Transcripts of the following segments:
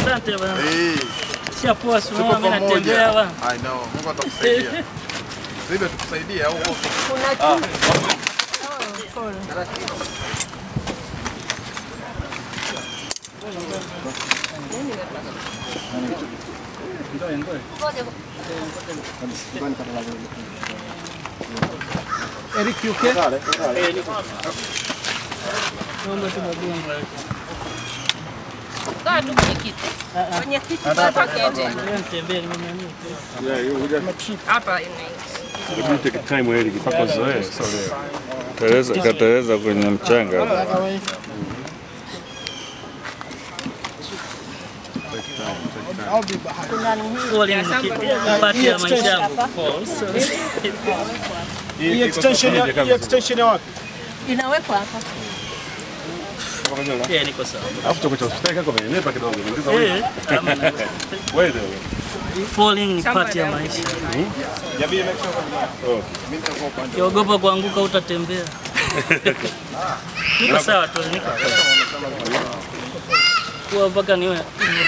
Asante bwana. Sia poa sana mimi natembea bwana. I know. Mungu atakusaidia. Sasa tukusaidie au kuna tu. Eric yuke? Kaa tu kwenye kiti. Kwenye kiti hapa kete. Hapa ina. Take time Eric mpaka zoe. Kateleza kwenye mchanga. Hii extension ya wapi? Inawekwa hapa. Yeah, niko sawa. Alafu tuko hospitali kako vinenepa kidogo. Wewe falling ni part ya maisha. Ukiogopa kuanguka utatembea. Niko sawa tu, niko. Kwa mpaka niwe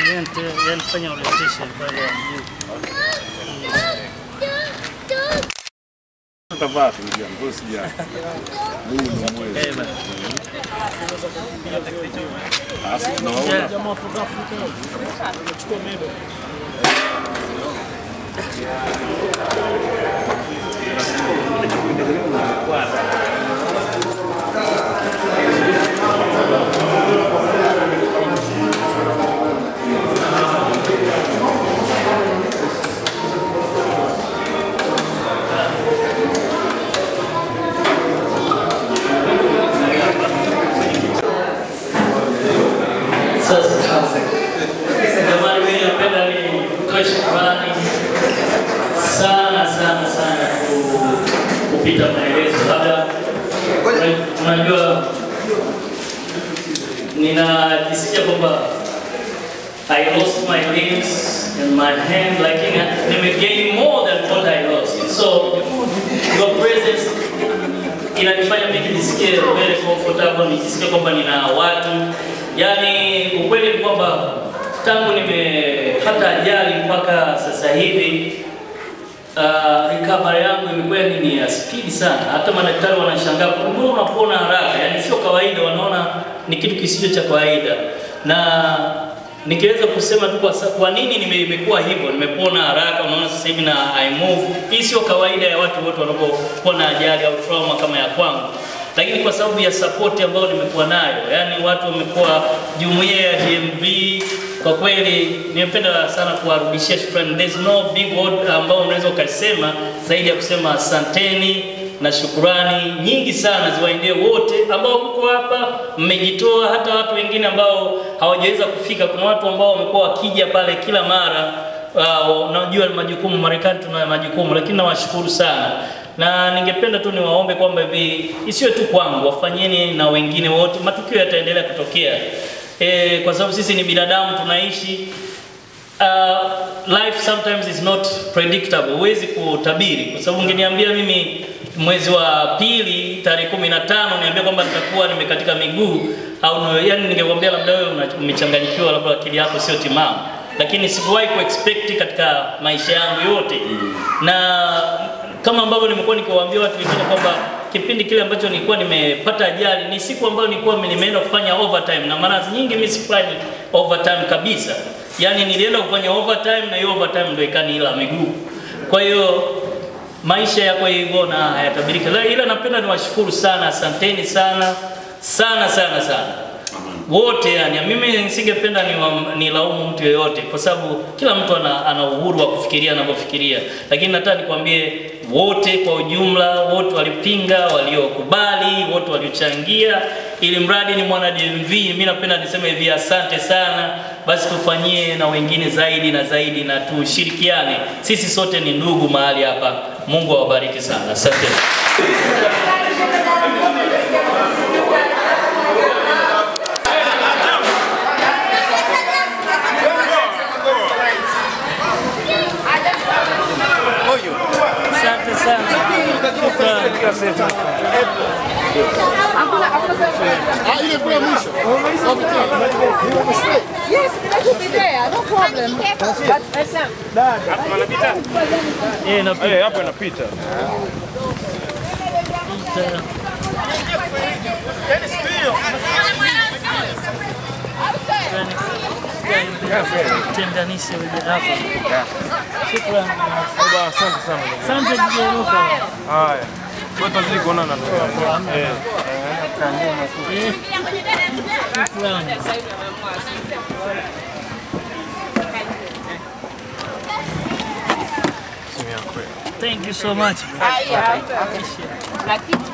oriente, yani fanya orientation pale juu. Tavati ndio ngozi ya. Mungu mwezi. Asi naona jamaa fotografi chukua meda. sana kupita maelezo. Labda unajua ninajisikia kwamba I lost my limbs and my hand, like nimegain more than what I lost. So your presence inanifanya mimi nijisikie very comfortable, nijisikie kwamba nina watu. Yani ukweli ni kwamba tangu nimepata ajali mpaka sasa hivi recovery yangu imekuwa ni ya speed sana. Hata madaktari wanashangaa, mbona unapona haraka? Yani sio kawaida, wanaona ni kitu kisicho cha kawaida. Na nikiweza kusema tu kwa nini nimekuwa hivyo, nimepona haraka, unaona sasa hivi na I move. Hii sio kawaida ya watu wote wanapopona ajali au trauma kama ya kwangu. Lakini kwa sababu ya support ambayo nimekuwa nayo, yani watu wamekuwa jumuiya ya DMV, kwa kweli nimependa sana kuwarudishia shukrani. There's no big word ambao unaweza ukasema zaidi ya kusema asanteni na shukrani nyingi sana ziwaendee wote ambao mko hapa, mmejitoa. Hata watu wengine ambao hawajaweza kufika, kuna watu ambao wamekuwa wakija pale kila mara. Najua majukumu, Marekani tuna majukumu, lakini nawashukuru sana. Na ningependa tu niwaombe kwamba hivi isiwe tu kwangu, wafanyeni na wengine wote. Matukio yataendelea kutokea. Kwa sababu sisi ni binadamu, tunaishi. Life sometimes is not predictable. Huwezi kutabiri. Kwa sababu ungeniambia mimi mwezi wa pili tarehe 15 niambia kwamba nitakuwa nimekatika miguu, au yani ningekwambia labda wewe umechanganyikiwa, labda akili yako sio timamu. Lakini sikuwahi kuexpect katika maisha yangu yote. Na kama ambavyo nimekuwa nikiwaambia watu wengine kwamba kipindi kile ambacho nilikuwa nimepata ajali ni siku ambayo nilikuwa nimeenda kufanya overtime, na mara nyingi mimi sifanye overtime kabisa. Yani nilienda kufanya overtime na hiyo overtime ndio ikaniila miguu. Kwa hiyo maisha yako hivyo na hayatabirika. Ila napenda niwashukuru sana, asanteni sana sana sana sana wote. Yani mimi nisingependa nilaumu mtu yeyote, kwa sababu kila mtu ana uhuru wa kufikiria anapofikiria. Lakini nataka nikwambie wote kwa ujumla, wote walipinga, waliokubali, wote waliochangia, ili mradi ni mwana DMV, mimi napenda niseme hivi asante sana. Basi tufanyie na wengine zaidi na zaidi, na tushirikiane. Sisi sote ni ndugu mahali hapa. Mungu awabariki sana. Asante. Yes, Hapo inapita. Tenganishe hapa. Shukrani. Asante sana. Asante Jeruka. Haya. Kwa tazidi kuonana tu. Shukrani. Thank you so much.